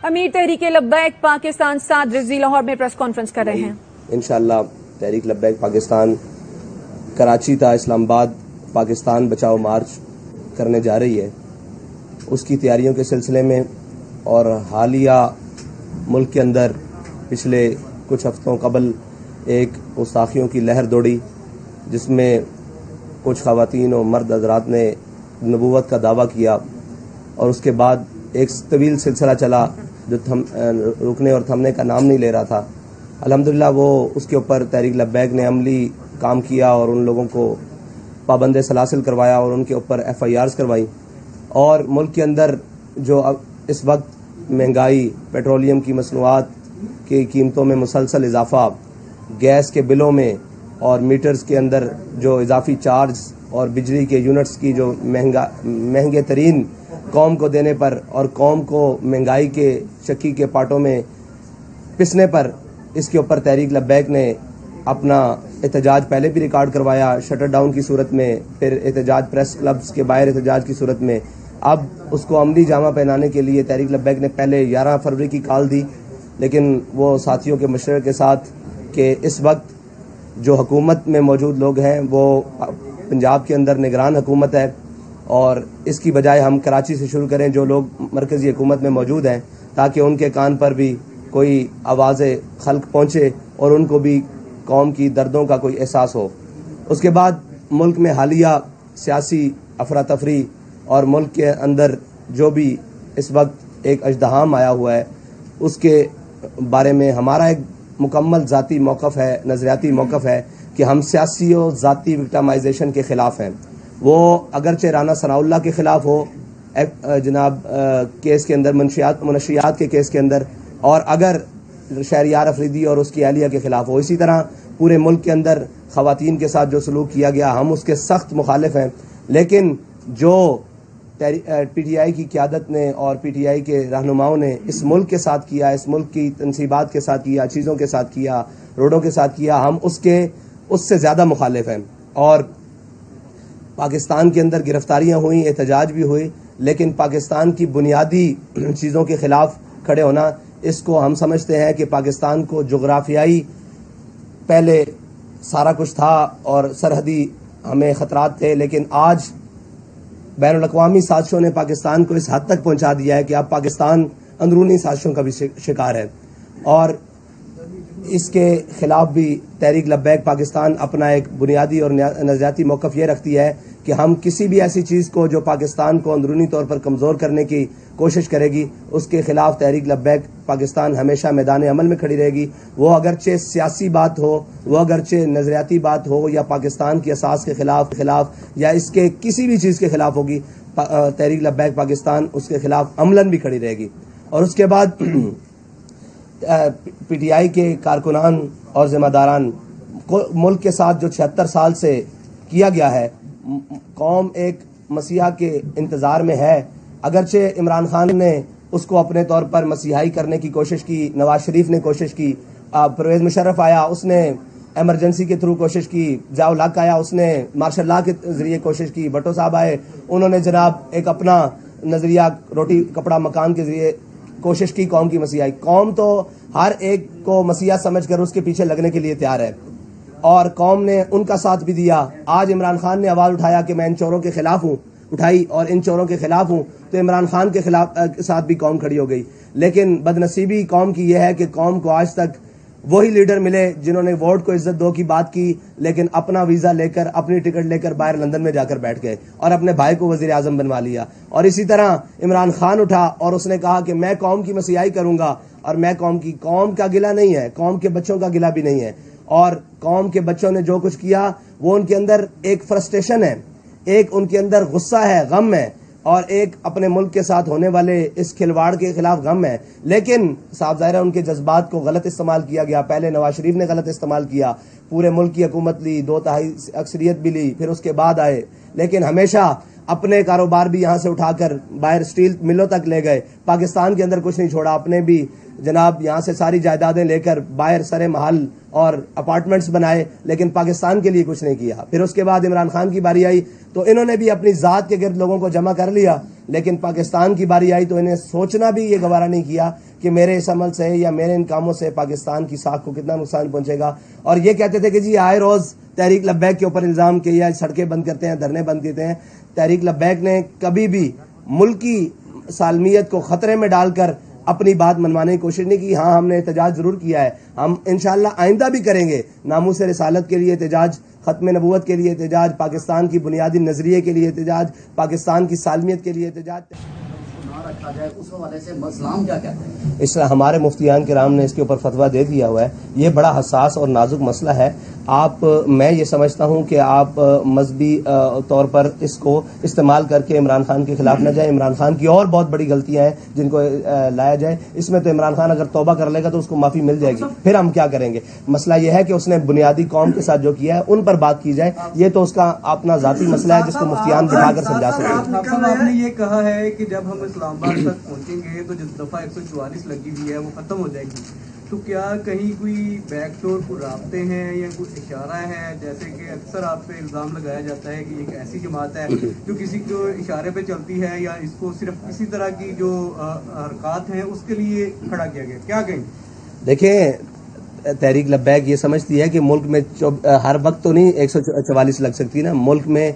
امیر تحریک لبیک پاکستان سعد رضوی لاہور میں press conference کر رہے ہیں. انشاءاللہ تحریک لبیک پاکستان کراچی تا اسلام آباد پاکستان بچاؤ مارچ کرنے جا رہی ہے. اس کی تیاریوں کے سلسلے میں اور حالیہ ملک کے اندر پچھلے کچھ ہفتوں قبل ایک گستاخیوں کی لہر دوڑی، جس میں کچھ خواتین اور مرد حضرات نے نبوت کا دعویٰ کیا، اور اس کے بعد ایک طویل سلسلہ چلا جو رکنے اور تھمنے کا نام نہیں لے رہا تھا. الحمدللہ وہ اس کے اوپر تحریک لبیک نے عملی کام کیا اور ان لوگوں کو پابند سلاسل کروایا اور ان کے اوپر FIRs کروائی. اور ملک کے اندر جو اس وقت مہنگائی، پیٹرولیم کی مصنوعات کی قیمتوں میں مسلسل اضافہ، گیس کے بلوں میں اور میٹرز کے اندر جو اضافی چارج اور بجلی کے یونٹس کی جو مہنگے ترین قوم کو دینے پر اور قوم کو مہنگائی کے چکی کے پاٹوں میں پسنے پر، اس کے اوپر تحریک لبیک نے اپنا احتجاج پہلے بھی ریکارڈ کروایا، شٹر ڈاؤن کی صورت میں، پھر احتجاج پریس کلبز کے باہر احتجاج کی صورت میں. اب اس کو عملی جامہ پہنانے کے لیے تحریک لبیک نے پہلے 11 فروری کی کال دی، لیکن وہ ساتھیوں کے مشورے کے ساتھ کہ اس وقت جو حکومت میں موجود لوگ ہیں وہ پنجاب کے اندر نگران حکومت ہے، اور اس کی بجائے ہم کراچی سے شروع کریں جو لوگ مرکزی حکومت میں موجود ہیں، تاکہ ان کے کان پر بھی کوئی آواز خلق پہنچے اور ان کو بھی قوم کی دردوں کا کوئی احساس ہو. اس کے بعد ملک میں حالیہ سیاسی افراتفری اور ملک کے اندر جو بھی اس وقت ایک اژدہام آیا ہوا ہے، اس کے بارے میں ہمارا ایک مکمل ذاتی موقف ہے، نظریاتی موقف ہے کہ ہم سیاسی و ذاتی وکٹمائزیشن کے خلاف ہیں. وہ اگرچہ رانا ثناء اللہ کے خلاف ہو جناب کیس کے اندر، منشیات کے کیس کے اندر، اور اگر شہریار افریدی اور اس کی اہلیہ کے خلاف ہو. اسی طرح پورے ملک کے اندر خواتین کے ساتھ جو سلوک کیا گیا، ہم اس کے سخت مخالف ہیں. لیکن جو PTI کی قیادت نے اور PTI کے رہنماؤں نے اس ملک کے ساتھ کیا، اس ملک کی تنصیبات کے ساتھ کیا، چیزوں کے ساتھ کیا، روڈوں کے ساتھ کیا، ہم اس سے زیادہ مخالف ہیں. اور پاکستان کے اندر گرفتاریاں ہوئیں، احتجاج بھی ہوئی، لیکن پاکستان کی بنیادی چیزوں کے خلاف کھڑے ہونا، اس کو ہم سمجھتے ہیں کہ پاکستان کو جغرافیائی پہلے سارا کچھ تھا اور سرحدی ہمیں خطرات تھے، لیکن آج بین الاقوامی سازشوں نے پاکستان کو اس حد تک پہنچا دیا ہے کہ اب پاکستان اندرونی سازشوں کا بھی شکار ہے. اور اس کے خلاف بھی تحریک لبیک پاکستان اپنا ایک بنیادی اور نظریاتی موقف یہ رکھتی ہے کہ ہم کسی بھی ایسی چیز کو جو پاکستان کو اندرونی طور پر کمزور کرنے کی کوشش کرے گی، اس کے خلاف تحریک لبیک پاکستان ہمیشہ میدان عمل میں کھڑی رہے گی. وہ اگرچہ سیاسی بات ہو، وہ اگرچہ نظریاتی بات ہو، یا پاکستان کی اساس کے خلاف یا اس کے کسی بھی چیز کے خلاف ہوگی، تحریک لبیک پاکستان اس کے خلاف عملاً بھی کھڑی رہے گی. اور اس کے بعد PTI کے کارکنان اور ذمہ داران ملک کے ساتھ جو 76 سال سے کیا گیا ہے، قوم ایک مسیحا کے انتظار میں ہے. اگرچہ عمران خان نے اس کو اپنے طور پر مسیحائی کرنے کی کوشش کی، نواز شریف نے کوشش کی، پرویز مشرف آیا اس نے ایمرجنسی کے تھرو کوشش کی، ضیاء الحق آیا اس نے مارشل لا کے ذریعے کوشش کی، بھٹو صاحب آئے انہوں نے جناب ایک اپنا نظریہ روٹی کپڑا مکان کے ذریعے کوشش کی قوم کی مسیحائی. قوم تو ہر ایک کو مسیحا سمجھ کر اس کے پیچھے لگنے کے لیے تیار ہے، اور قوم نے ان کا ساتھ بھی دیا. آج عمران خان نے آواز اٹھایا کہ میں ان چوروں کے خلاف ہوں، اٹھائی اور ان چوروں کے خلاف ہوں، تو عمران خان کے ساتھ بھی قوم کھڑی ہو گئی. لیکن بدنصیبی قوم کی یہ ہے کہ قوم کو آج تک وہی لیڈر ملے جنہوں نے ووٹ کو عزت دو کی بات کی، لیکن اپنا ویزا لے کر، اپنی ٹکٹ لے کر باہر لندن میں جا کر بیٹھ گئے اور اپنے بھائی کو وزیر اعظم بنوا لیا. اور اسی طرح عمران خان اٹھا اور اس نے کہا کہ میں قوم کی مسیحائی کروں گا، اور میں قوم کا گلہ نہیں ہے، قوم کے بچوں کا گلہ بھی نہیں ہے. اور قوم کے بچوں نے جو کچھ کیا وہ ان کے اندر ایک فرسٹریشن ہے، ایک ان کے اندر غصہ ہے، غم ہے، اور ایک اپنے ملک کے ساتھ ہونے والے اس کھلواڑ کے خلاف غم ہے. لیکن صاحب ظاہر ہے ان کے جذبات کو غلط استعمال کیا گیا. پہلے نواز شریف نے غلط استعمال کیا، پورے ملک کی حکومت لی، 2/3 اکثریت بھی لی، پھر اس کے بعد آئے. لیکن ہمیشہ اپنے کاروبار بھی یہاں سے اٹھا کر باہر اسٹیل ملوں تک لے گئے, پاکستان کے اندر کچھ نہیں چھوڑا, اپنے بھی جناب یہاں سے ساری جائیدادیں لے کر باہر سرے محل اور اپارٹمنٹس بنائے, لیکن پاکستان کے لیے کچھ نہیں کیا. پھر اس کے بعد عمران خان کی باری آئی تو انہوں نے بھی اپنی ذات کے گرد لوگوں کو جمع کر لیا, لیکن پاکستان کی باری آئی تو انہیں سوچنا بھی یہ گوارا نہیں کیا کہ میرے اس عمل سے یا میرے ان کاموں سے پاکستان کی ساکھ کو کتنا نقصان پہنچے گا. اور یہ کہتے تھے کہ جی آئے روز تحریک لبیک کے اوپر الزام کیا, سڑکیں بند کرتے ہیں, دھرنے بند کرتے ہیں. تحریک لبیک نے کبھی بھی ملک کی سالمیت کو خطرے میں ڈال کر اپنی بات منوانے کی کوشش نہیں کی. ہاں, ہم نے احتجاج ضرور کیا ہے, ہم انشاءاللہ آئندہ بھی کریں گے. ناموس رسالت کے لیے احتجاج, ختم نبوت کے لیے احتجاج, پاکستان کی بنیادی نظریے کے لیے احتجاج, پاکستان کی سالمیت کے لیے احتجاج. اس حوالے سے اسلام کیا کہتے ہیں؟ اس طرح ہمارے مفتیان کرام نے اس کے اوپر فتویٰ دے دیا ہوا ہے. یہ بڑا حساس اور نازک مسئلہ ہے. میں یہ سمجھتا ہوں کہ آپ مذہبی طور پر اس کو استعمال کر کے عمران خان کے خلاف نہ جائیں. عمران خان کی اور بہت بڑی غلطیاں ہیں جن کو لایا جائے. اس میں تو عمران خان اگر توبہ کر لے گا تو اس کو معافی مل جائے گی, پھر ہم کیا کریں گے. مسئلہ یہ ہے کہ اس نے بنیادی قوم کے ساتھ جو کیا ہے ان پر بات کی جائے. یہ تو اس کا اپنا ذاتی مسئلہ ہے جس کو مفتیان دکھا کر سمجھا سکتے ہیں. آپ نے یہ کہا ہے کہ جب ہم اسلام آباد تک پہنچیں گے تو جس دفعہ 144 لگی ہوئی ہے وہ ختم ہو جائے گی. تو کیا کہیں کوئی بیک ڈور کو رابطے ہیں یا کوئی اشارہ ہے؟ جیسے کہ اکثر آپ پہ الزام لگایا جاتا ہے کہ ایک ایسی جماعت ہے جو کسی کو اشارے پہ چلتی ہے یا اس کو صرف کسی طرح کی جو حرکات ہیں اس کے لیے کھڑا کیا گیا. کیا کہیں؟ دیکھیں, تحریک لبیک یہ سمجھتی ہے کہ ملک میں ہر وقت تو نہیں 144 لگ سکتی نا. ملک میں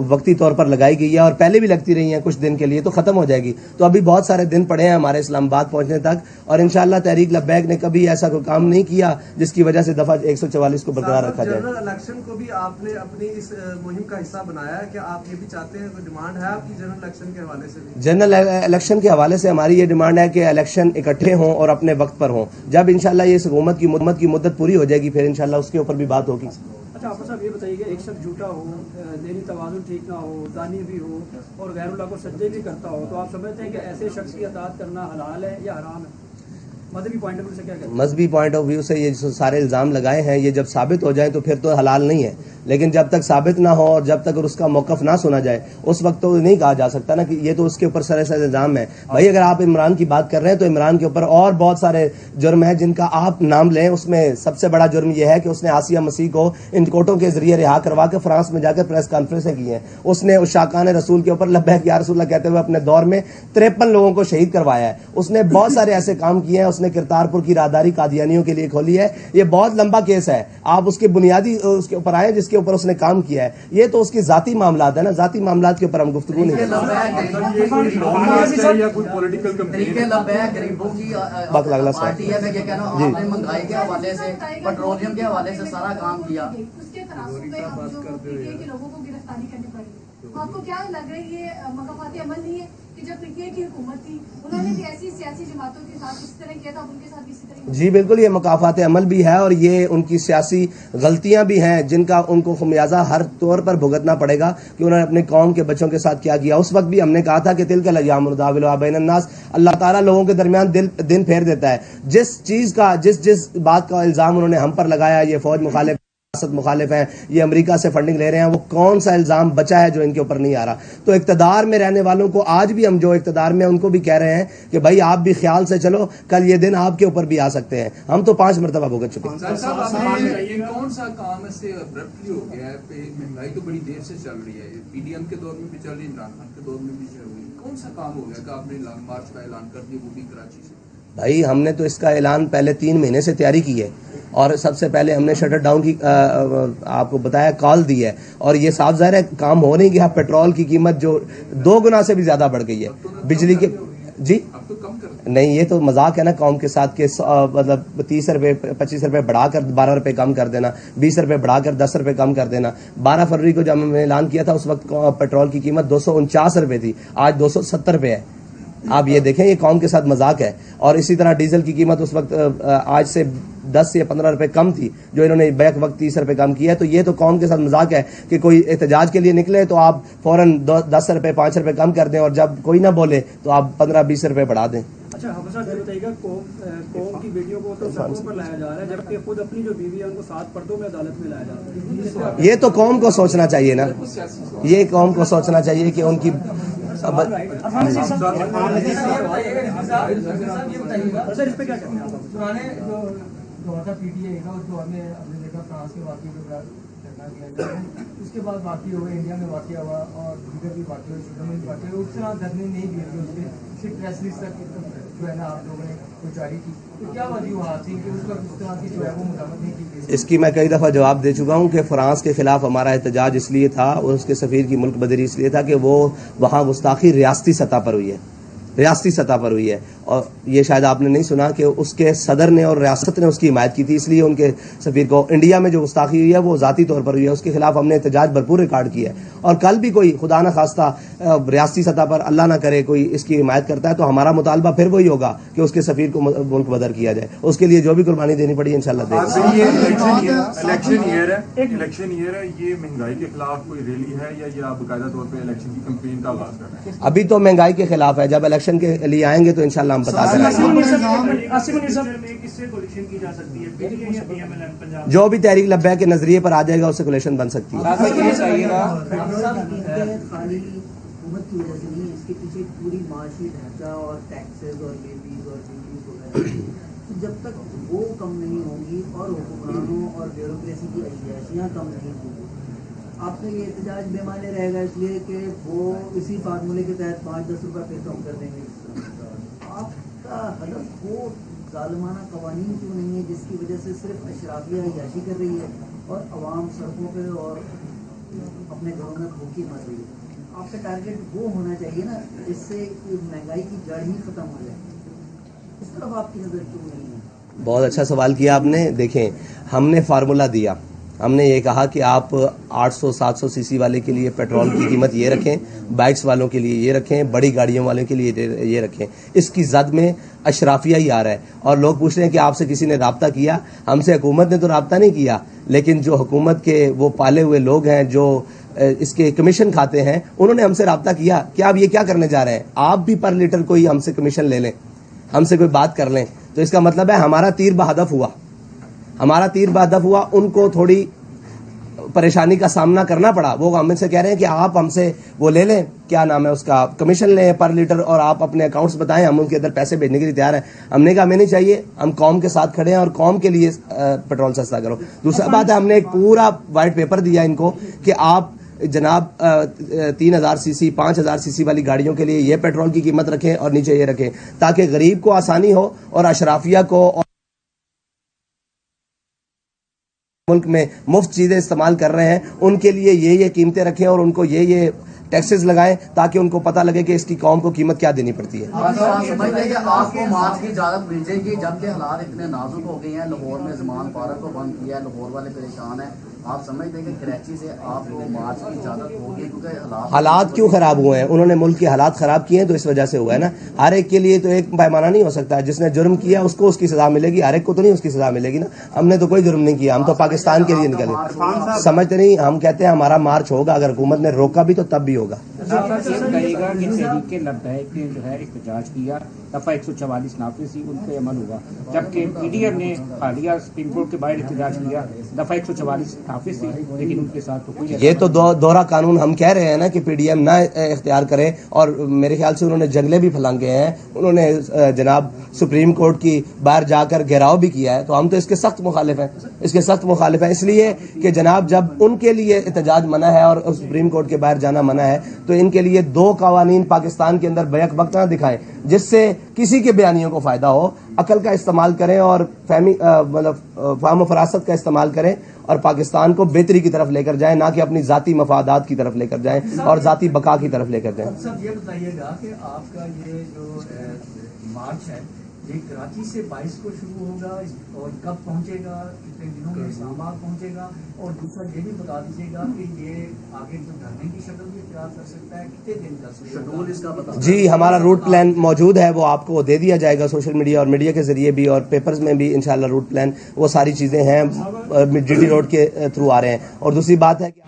وقتی طور پر لگائی گئی ہے اور پہلے بھی لگتی رہی ہیں کچھ دن کے لیے, تو ختم ہو جائے گی. تو ابھی بہت سارے دن پڑے ہیں ہمارے اسلام آباد پہنچنے تک, اور انشاءاللہ تحریک لبیک نے کبھی ایسا کوئی کام نہیں کیا جس کی وجہ سے دفعہ 144 کو برقرار رکھا جائے. جنرل الیکشن کو بھی آپ نے اپنی اس مہم کا حصہ بنایا ہے کہ آپ یہ بھی چاہتے ہیں, کوئی ڈیمانڈ ہے آپ کی جنرل الیکشن کے حوالے سے بھی؟ جنرل الیکشن کے حوالے سے ہماری یہ ڈیمانڈ ہے کہ الیکشن اکٹھے ہوں اور اپنے وقت پر ہوں. جب انشاءاللہ یہ حکومت کی مدت پوری ہو جائے گی پھر انشاءاللہ اس کے اوپر بھی بات ہوگی. اچھا آپ صاحب یہ بتائیے کہ ایک شخص جھوٹا ہو, ذہنی توازن ٹھیک نہ ہو, دانی بھی ہو اور غیر اللہ کو سجدے بھی کرتا ہو, تو آپ سمجھتے ہیں کہ ایسے شخص کی اطاعت کرنا حلال ہے یا حرام ہے؟ مذہبی پوائنٹ آف ویو سے کیا کہتے ہیں؟ مذہبی پوائنٹ آف ویو سے یہ جو سارے الزام لگائے ہیں یہ جب ثابت ہو جائیں تو پھر تو حلال نہیں ہے, لیکن جب تک ثابت نہ ہو اور جب تک اس کا موقف نہ سنا جائے اس وقت تو نہیں کہا جا سکتا نا کہ یہ تو اس کے اوپر سراسر الزام ہے. بھائی اگر آپ عمران کی بات کر رہے ہیں تو عمران کے اوپر اور بہت سارے جرم ہیں جن کا آپ نام لیں. اس میں سب سے بڑا جرم یہ ہے کہ اس نے آسیہ مسیح کو ان کوٹوں کے ذریعے رہا کروا کے فرانس میں جا کے پریس کانفرنسیں کی ہیں. اس نے عشاقان رسول کے اوپر لبیک یا رسول اللہ کہتے ہوئے اپنے دور میں 53 لوگوں کو شہید کروایا ہے. اس نے بہت سارے ایسے کام کیے ہیں. اس نے کرتارپور کی راہداری قادیانیوں کے لیے کھولی ہے. یہ بہت لمبا کیس ہے, آپ اس کے بنیادی اس کے اوپر آئے جس کے اوپر اس نے کام کیا ہے. یہ تو اس کی ذاتی معاملات ہے نا, ذاتی معاملات کے اوپر ہم گفتگو نہیں کریں. غریبوں کی پارٹی ہے, میں یہ کہہ رہا ہوں آپ نے مہنگائی کے حوالے سے, پیٹرولیم کے حوالے سے سارا کام کیا. اس کے تناسب میں اب جو لوگوں کو گرفتاری کرنی پڑی, آپ کو کیا لگ رہا ہے یہ مقامات عمل نہیں ہے کہ جب پی کی حکومت تھی انہوں نے بھی ایسی سیاسی جماعتوں کے ساتھ اسی طرح کیا تھا, ان کے ساتھ بھی اسی طرح؟ جی بالکل, یہ مقافات عمل بھی ہے اور یہ ان کی سیاسی غلطیاں بھی ہیں جن کا ان کو خمیازہ ہر طور پر بھگتنا پڑے گا کہ انہوں نے اپنے قوم کے بچوں کے ساتھ کیا کیا. اس وقت بھی ہم نے کہا تھا کہ تلک الایام نداولها بین الناس, اللہ تعالیٰ لوگوں کے درمیان دن پھیر دیتا ہے. جس چیز کا جس بات کا الزام انہوں نے ہم پر لگایا, یہ فوج مخالف ہیں, یہ امریکہ سے فنڈنگ لے رہے ہیں, وہ کون سا الزام بچا ہے جو ان کے اوپر نہیں آ رہا. تو اقتدار میں رہنے والوں کو آج بھی ہم جو اقتدار میں ان کو بھی کہہ رہے ہیں کہ بھائی آپ بھی خیال سے چلو, کل یہ دن آپ کے اوپر بھی آ سکتے ہیں. ہم تو 5 مرتبہ بھگت چکے ہیں. کون سا کام ایسے ابرپٹلی ہو گیا ہے؟ مہنگائی تو بڑی دیر سے چل رہی ہے, پی ڈی ایم کے دور میں بھی چل رہی ہے, عمران خان کے دور میں بھی چل رہی ہے. کون سا کام ہو گیا کہ آپ نے لانگ مارچ کا اعلان کر دیا, وہ بھی کراچی سے؟ بھائی ہم نے تو اس کا اعلان پہلے 3 مہینے سے تیاری کی ہے, اور سب سے پہلے ہم نے شٹر ڈاؤن کی آپ کو بتایا کال دی ہے, اور یہ صاف ظاہر ہے کام ہو نہیں گیا. پیٹرول کی قیمت جو 2 گنا سے بھی زیادہ بڑھ گئی ہے, بجلی کے جی نہیں, یہ تو مذاق ہے نا قوم کے ساتھ کہ مطلب 30 روپے 25 روپے بڑھا کر 12 روپے کم کر دینا, 20 روپے بڑھا کر 10 روپے کم کر دینا. 12 فروری کو جب ہم نے اعلان کیا تھا اس وقت پیٹرول کی قیمت 249 روپے تھی, آج 270 روپے ہے. آپ یہ دیکھیں یہ قوم کے ساتھ مذاق ہے. اور اسی طرح ڈیزل کی قیمت اس وقت آج سے 10 یا 15 روپے کم تھی, جو انہوں نے بیک وقت 30 روپے کم کیا ہے. تو یہ تو قوم کے ساتھ مذاق ہے کہ کوئی احتجاج کے لیے نکلے تو آپ فوراً 10 روپے 5 روپے کم کر دیں, اور جب کوئی نہ بولے تو آپ 15-20 روپے بڑھا دیں. اچھا حافظ صاحب یہ بتائیے گا قوم کی بیٹیوں کو تو سڑکوں پر لایا جا رہا ہے جبکہ خود اپنی جو بیوی ہے ان کو 7 پردوں میں عدالت میں لایا جا رہا ہے. یہ تو قوم کو سوچنا چاہیے نا, یہ قوم کو سوچنا چاہیے کہ ان کی سر اس پہ کیا کہتے ہیں پرانے جو دور تھا پی ٹی آئی کا, اس دور میں ہم نے دیکھا فرانس کے واقعے پہ کرنا کیا, اس کے بعد واقعی ہوا انڈیا میں واقعہ ہوا اور دیگر بھی واقعے ہوئے, سوڈان میں بھی واقعہ ہوئے, اس طرح دھرنے نہیں دیے گئے, اس کے صرف پریس ریلیز تک جو ہے نا آپ لوگوں نے جاری کی, تو کیا وجوہات تھی کہ اس وقت اس طرح کی جو ہے وہ مذمت نہیں کی گئی؟ اس کی میں کئی دفعہ جواب دے چکا ہوں کہ فرانس کے خلاف ہمارا احتجاج اس لیے تھا, اور اس کے سفیر کی ملک بدری اس لیے تھا کہ وہ وہاں گستاخی ریاستی سطح پر ہوئی ہے, ریاستی سطح پر ہوئی ہے, اور یہ شاید آپ نے نہیں سنا کہ اس کے صدر نے اور ریاست نے اس کی حمایت کی تھی, اس لیے ان کے سفیر کو انڈیا میں جو گستاخی ہوئی ہے وہ ذاتی طور پر ہوئی ہے, اس کے خلاف ہم نے احتجاج بھرپور ریکارڈ کیا ہے, اور کل بھی کوئی خدا نہ خواستہ ریاستی سطح پر اللہ نہ کرے کوئی اس کی حمایت کرتا ہے تو ہمارا مطالبہ پھر وہی ہوگا کہ اس کے سفیر کو ملک بدر کیا جائے, اس کے لیے جو بھی قربانی دینی پڑی انشاءاللہ دیں گے. الیکشن ایئر ہے, یہ مہنگائی کے خلاف کوئی ریلی ہے یا یہ آپ باقاعدہ طور پہ الیکشن کی کمپین کا آغاز کر رہے ہیں؟ ابھی تو مہنگائی کے خلاف ہے, جب الیکشن کے لیے آئیں گے تو انشاءاللہ ہم بتا دیں گے. جو بھی تحریک لبیک کے نظریے پر آ جائے گا اس سے کولیشن بن سکتی ہے. خالی حکومت کی وجہ سے نہیں, اس کے پیچھے پوری معاشی ڈھانچہ اور ٹیکسز اور لیویز اور ڈیوٹیز وغیرہ, جب تک وہ کم نہیں ہوں گی اور حکمرانوں اور بیوروکریسی کی عیاشیاں کم نہیں ہوں گی, آپ کا یہ احتجاج بے معنی رہے گا, اس لیے کہ وہ اسی فارمولے کے تحت 5-10 روپے پھر کم کر دیں گے. آپ کا ہدف وہ ظالمانہ قوانین کیوں نہیں ہے جس کی وجہ سے صرف اشرافیہ عیاشی کر رہی ہے اور عوام سڑکوں پہ اور اپنے گھروں میں بھوکی مر رہی ہے؟ آپ کا ٹارگیٹ وہ ہونا چاہیے نا جس سے مہنگائی کی جڑ ہی ختم ہو جائے, اس طرف آپ کی نظر کیوں نہیں ہے؟ بہت اچھا سوال کیا آپ نے. دیکھیں ہم نے فارمولہ دیا, ہم نے یہ کہا کہ آپ 800-700 سی سی والے کے لیے پیٹرول کی قیمت یہ رکھیں, بائکس والوں کے لیے یہ رکھیں, بڑی گاڑیوں والوں کے لیے یہ رکھیں. اس کی زد میں اشرافیہ ہی آ رہا ہے, اور لوگ پوچھ رہے ہیں کہ آپ سے کسی نے رابطہ کیا؟ ہم سے حکومت نے تو رابطہ نہیں کیا, لیکن جو حکومت کے وہ پالے ہوئے لوگ ہیں جو اس کے کمیشن کھاتے ہیں انہوں نے ہم سے رابطہ کیا کہ آپ یہ کیا کرنے جا رہے ہیں, آپ بھی پر لیٹر کوئی ہم سے کمیشن لے لیں, ہم سے کوئی بات کر لیں. تو اس کا مطلب ہے ہمارا تیر بہدف ہوا, ہمارا تیر بہدف ہوا. ان کو تھوڑی پریشانی کا سامنا کرنا پڑا, وہ ہم سے کہہ رہے ہیں کہ آپ ہم سے وہ لے لیں, کیا نام ہے اس کا, کمیشن لیں پر لیٹر, اور آپ اپنے اکاؤنٹس بتائیں, ہم ان کے اندر پیسے بھیجنے کے لیے تیار ہیں. ہم نے کہا ہمیں نہیں چاہیے, ہم قوم کے ساتھ کھڑے ہیں اور قوم کے لیے پیٹرول سستا کرو. دوسرا بات ہے ہم نے ایک پورا وائٹ پیپر دیا ان کو کہ آپ جناب 3000 سی سی 5000 سی سی والی گاڑیوں کے لیے یہ پیٹرول کی قیمت رکھیں اور نیچے یہ رکھیں, تاکہ غریب کو آسانی ہو اور اشرافیہ کو اور ملک میں مفت چیزیں استعمال کر رہے ہیں ان کے لیے یہ قیمتیں رکھیں اور ان کو یہ ٹیکسز لگائیں, تاکہ ان کو پتہ لگے کہ اس کی قوم کو قیمت کیا دینی پڑتی ہے. آپ کو مارچ کی اجازت مل جائے گی جبکہ حالات اتنے نازک ہو گئے ہیں, لاہور میں زمان پارک کو بند کیا ہے, لاہور والے پریشان ہیں, آپ سمجھتے ہیں کہ کراچی سے آپ کو مارچ کی اجازت ہوگی کیونکہ حالات کیوں خراب ہوئے ہیں؟ انہوں نے ملک کے حالات خراب کیے ہیں تو اس وجہ سے ہوا ہے نا. ہر ایک کے لیے تو ایک پیمانہ نہیں ہو سکتا, جس نے جرم کیا اس کو اس کی سزا ملے گی, ہر ایک کو تو نہیں اس کی سزا ملے گی نا. ہم نے تو کوئی جرم نہیں کیا, ہم تو پاکستان کے لیے نکلے. سمجھتے نہیں, ہم کہتے ہیں ہمارا مارچ ہوگا, اگر حکومت نے روکا بھی تو تب بھی ہوگا. کہے گا کہ تحریک لبیک نے جو ہے احتجاج کیا, دفعہ 144 نافذ تھی, ان پہ عمل ہوا, جبکہ پی ڈی ایم نے حالیہ سپریم کورٹ کے باہر احتجاج کیا, دفعہ 144 نافذ تھی, لیکن ان کے ساتھ تو کوئی یہ تو دوہرا قانون ہم کہہ رہے ہیں نا کہ پی ڈی ایم نہ اختیار کرے, اور میرے خیال سے انہوں نے جنگلے بھی پھلانگے ہیں, انہوں نے جناب سپریم کورٹ کی باہر جا کر گھیراؤ بھی کیا ہے, تو ہم تو اس کے سخت مخالف ہیں, اس کے سخت مخالف ہیں. اس لیے کہ جناب جب ان کے لیے احتجاج منع ہے اور سپریم کورٹ کے باہر جانا منع ہے, تو ان کے لیے 2 قوانین پاکستان کے اندر بیک وقت نہ دکھائیں جس سے کسی کے بیانیوں کو فائدہ ہو. عقل کا استعمال کریں اور فہم و فراست کا استعمال کریں اور پاکستان کو بہتری کی طرف لے کر جائیں, نہ کہ اپنی ذاتی مفادات کی طرف لے کر جائیں اور ذاتی بقا کی طرف لے کر جائیں. سر یہ بتائیے گا کہ آپ کا یہ جو مارچ ہے یہ کراچی سے 22 کو شروع ہوگا اور کب پہنچے گا, کتنے دنوں میں اسلام آباد پہنچے گا, اور دوسرا یہ بھی بتا دیجیے گا کہ یہ آگے جو دھرنے کی شکل بھی اختیار کر سکتا ہے, کتنے دن کا شیڈول اس کا بتا. جی ہمارا روٹ پلان موجود ہے, وہ آپ کو دے دیا جائے گا سوشل میڈیا اور میڈیا کے ذریعے بھی, اور پیپرز میں بھی انشاءاللہ روٹ پلان وہ ساری چیزیں ہیں, جی ٹی روڈ کے تھرو آ رہے ہیں. اور دوسری بات ہے کہ